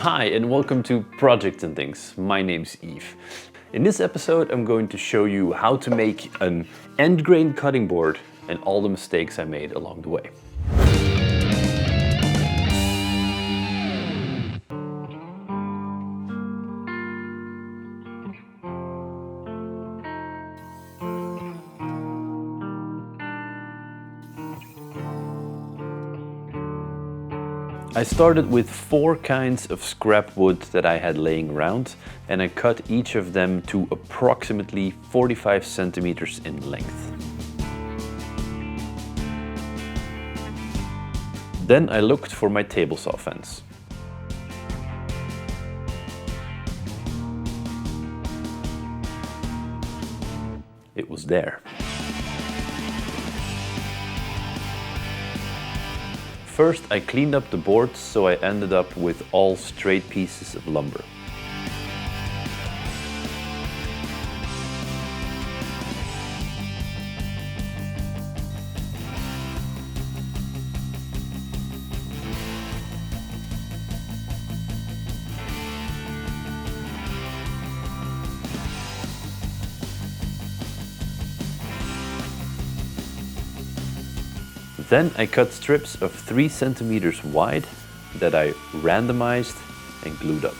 Hi and welcome to Projects and Things. My name's Yves. In this episode I'm going to show you how to make an end grain cutting board and all the mistakes I made along the way. I started with 4 kinds of scrap wood that I had laying around, and I cut each of them to approximately 45 centimeters in length. Then I looked for my table saw fence. It was there. First, I cleaned up the boards, so I ended up with all straight pieces of lumber. Then I cut strips of 3 centimeters wide that I randomized and glued up.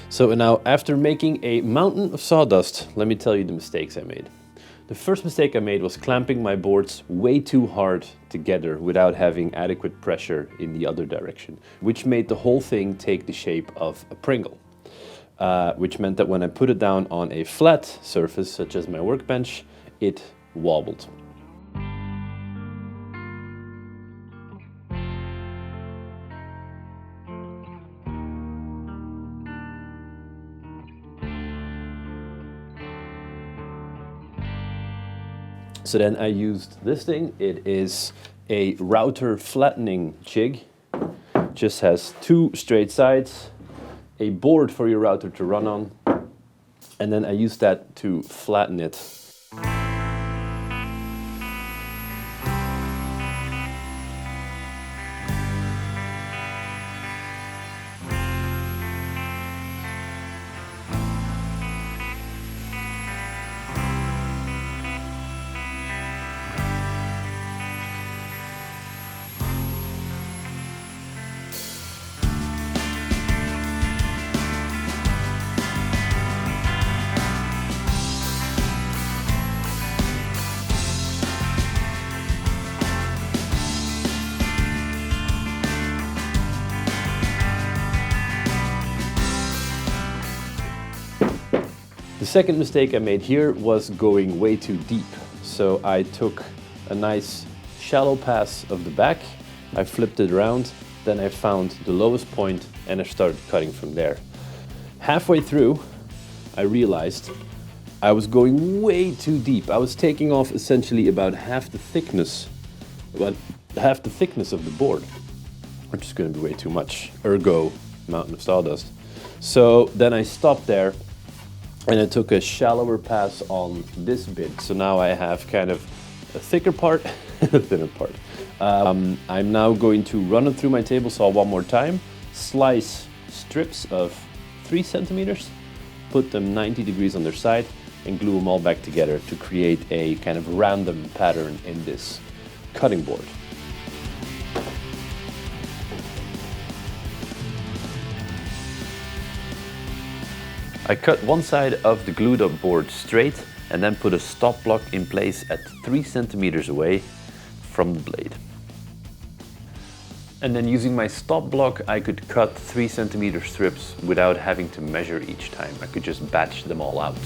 So now, after making a mountain of sawdust, let me tell you the mistakes I made. The first mistake I made was clamping my boards way too hard together without having adequate pressure in the other direction, which made the whole thing take the shape of a Pringle. Which meant that when I put it down on a flat surface, such as my workbench, it wobbled. So then I used this thing. It is a router flattening jig. Just has 2 straight sides, a board for your router to run on, and then I used that to flatten it. The second mistake I made here was going way too deep. So I took a nice shallow pass of the back, I flipped it around, then I found the lowest point and I started cutting from there. Halfway through, I realized I was going way too deep. I was taking off essentially about half the thickness of the board. which is going to be way too much. Ergo, mountain of sawdust. So then I stopped there and I took a shallower pass on this bit. So now I have kind of a thicker part and a thinner part. I'm now going to run it through my table saw one more time, slice strips of 3 centimeters, put them 90 degrees on their side, and glue them all back together to create a kind of random pattern in this cutting board. I cut one side of the glued up board straight and then put a stop block in place at 3 centimeters away from the blade. And then using my stop block, I could cut 3 centimeter strips without having to measure each time. I could just batch them all out.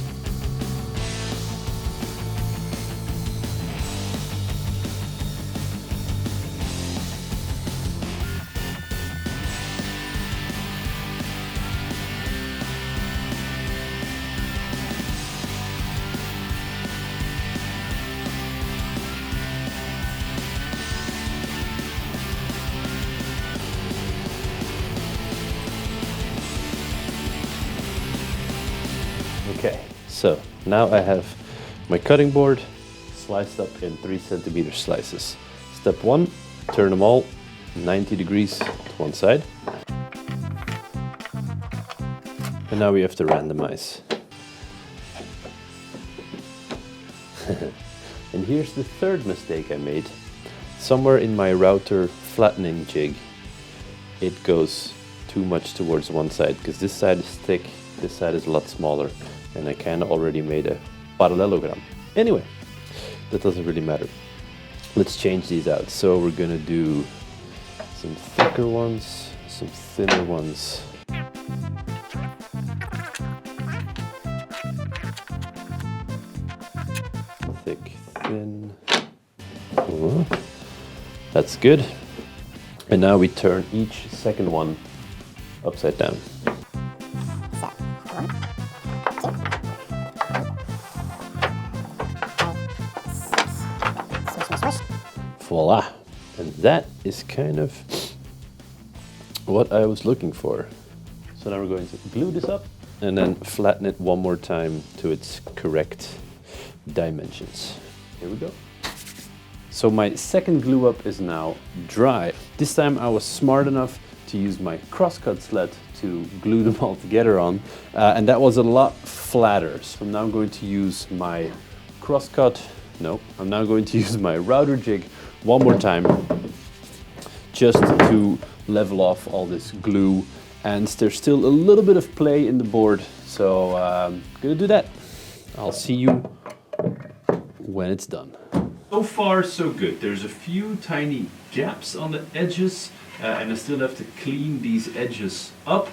Okay, so now I have my cutting board sliced up in 3 centimeter slices. Step 1, turn them all 90 degrees to one side. And now we have to randomize. And here's the third mistake I made. Somewhere in my router flattening jig, it goes too much towards one side because this side is thick, this side is a lot smaller, and I kind of already made a parallelogram. Anyway, that doesn't really matter. Let's change these out. So we're gonna do some thicker ones, some thinner ones. Thick, thin. That's good. And now we turn each second one upside down. Voila! And that is kind of what I was looking for. So now we're going to glue this up and then flatten it one more time to its correct dimensions. Here we go. So my second glue up is now dry. This time I was smart enough to use my crosscut sled to glue them all together on, and that was a lot flatter. So I'm now going to use my I'm now going to use my router jig one more time just to level off all this glue, and there's still a little bit of play in the board, so I'm gonna do that. I'll see you when it's done. So far so good. There's a few tiny gaps on the edges and I still have to clean these edges up,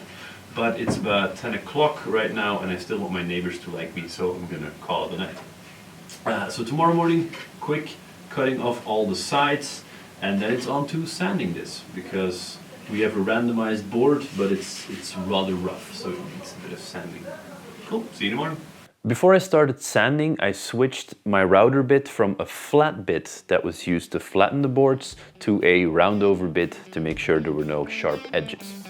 but it's about 10 o'clock right now and I still want my neighbors to like me, so I'm gonna call it a night. So tomorrow morning, quick cutting off all the sides, and then it's on to sanding this, because we have a randomized board, but it's rather rough, so it needs a bit of sanding. Cool, see you in the morning. Before I started sanding, I switched my router bit from a flat bit that was used to flatten the boards to a round over bit to make sure there were no sharp edges.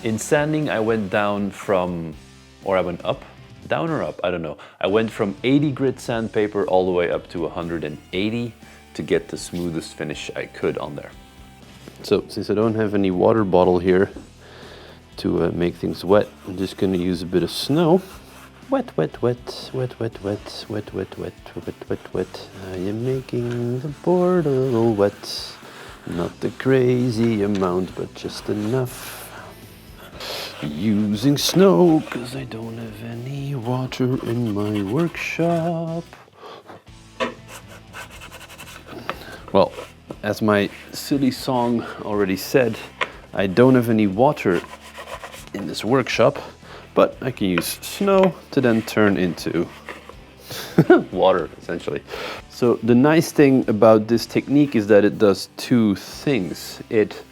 In sanding, I went down from, or I went up, down or up, I don't know. I went from 80 grit sandpaper all the way up to 180 to get the smoothest finish I could on there. So since I don't have any water bottle here to make things wet, I'm just gonna use a bit of snow. Wet, wet, wet, wet, wet, wet, wet, wet, wet, wet, wet, wet. I am making the board a little wet. Not the crazy amount, but just enough. Using snow, because I don't have any water in my workshop. Well, as my silly song already said, I don't have any water in this workshop, but I can use snow to then turn into water, essentially. So the nice thing about this technique is that it does two things. It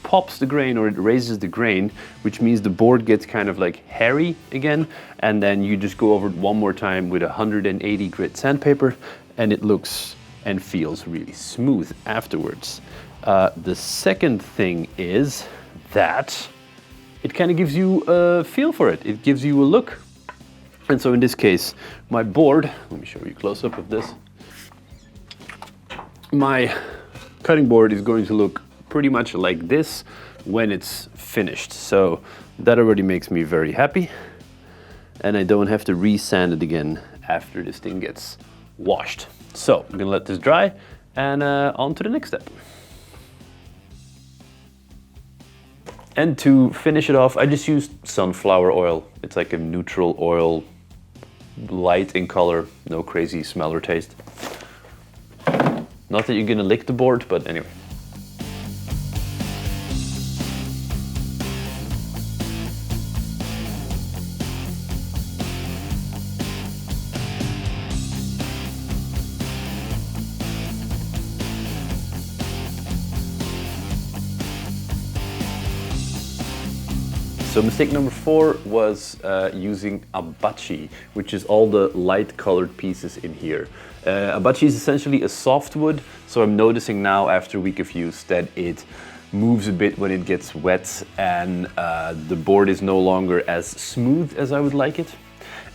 pops the grain, or it raises the grain, which means the board gets kind of like hairy again, and then you just go over it one more time with 180 grit sandpaper, and it looks and feels really smooth afterwards. The second thing is that it kind of gives you a feel for it. It gives you a look. And so in this case, my board, let me show you a close-up of this. My cutting board is going to look pretty much like this when it's finished. So that already makes me very happy. And I don't have to re-sand it again after this thing gets washed. So I'm gonna let this dry and on to the next step. And to finish it off, I just used sunflower oil. It's like a neutral oil, light in color, no crazy smell or taste. Not that you're gonna lick the board, but anyway. So mistake number 4 was using abachi, which is all the light colored pieces in here. Abachi is essentially a softwood, so I'm noticing now after a week of use that it moves a bit when it gets wet, and the board is no longer as smooth as I would like it.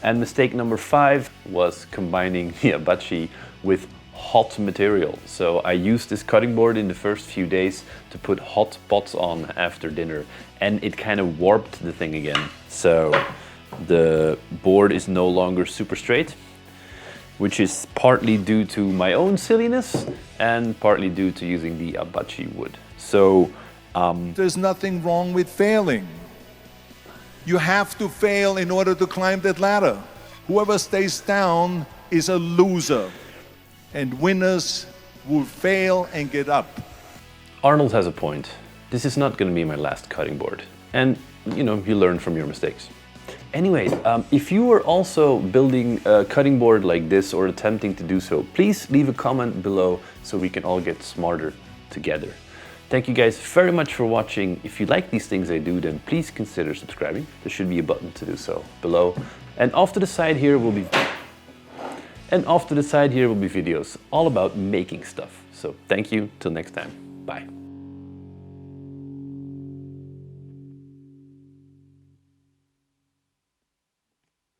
And mistake number 5 was combining the abachi with hot material. So I used this cutting board in the first few days to put hot pots on after dinner, and it kind of warped the thing again. So the board is no longer super straight, which is partly due to my own silliness and partly due to using the abachi wood. So there's nothing wrong with failing. You have to fail in order to climb that ladder. Whoever stays down is a loser. And winners will fail and get up. Arnold has a point. This is not going to be my last cutting board. And, you know, you learn from your mistakes. Anyway, if you are also building a cutting board like this or attempting to do so, please leave a comment below so we can all get smarter together. Thank you guys very much for watching. If you like these things I do, then please consider subscribing. There should be a button to do so below. And off to the side here will be videos all about making stuff. So thank you, till next time, bye.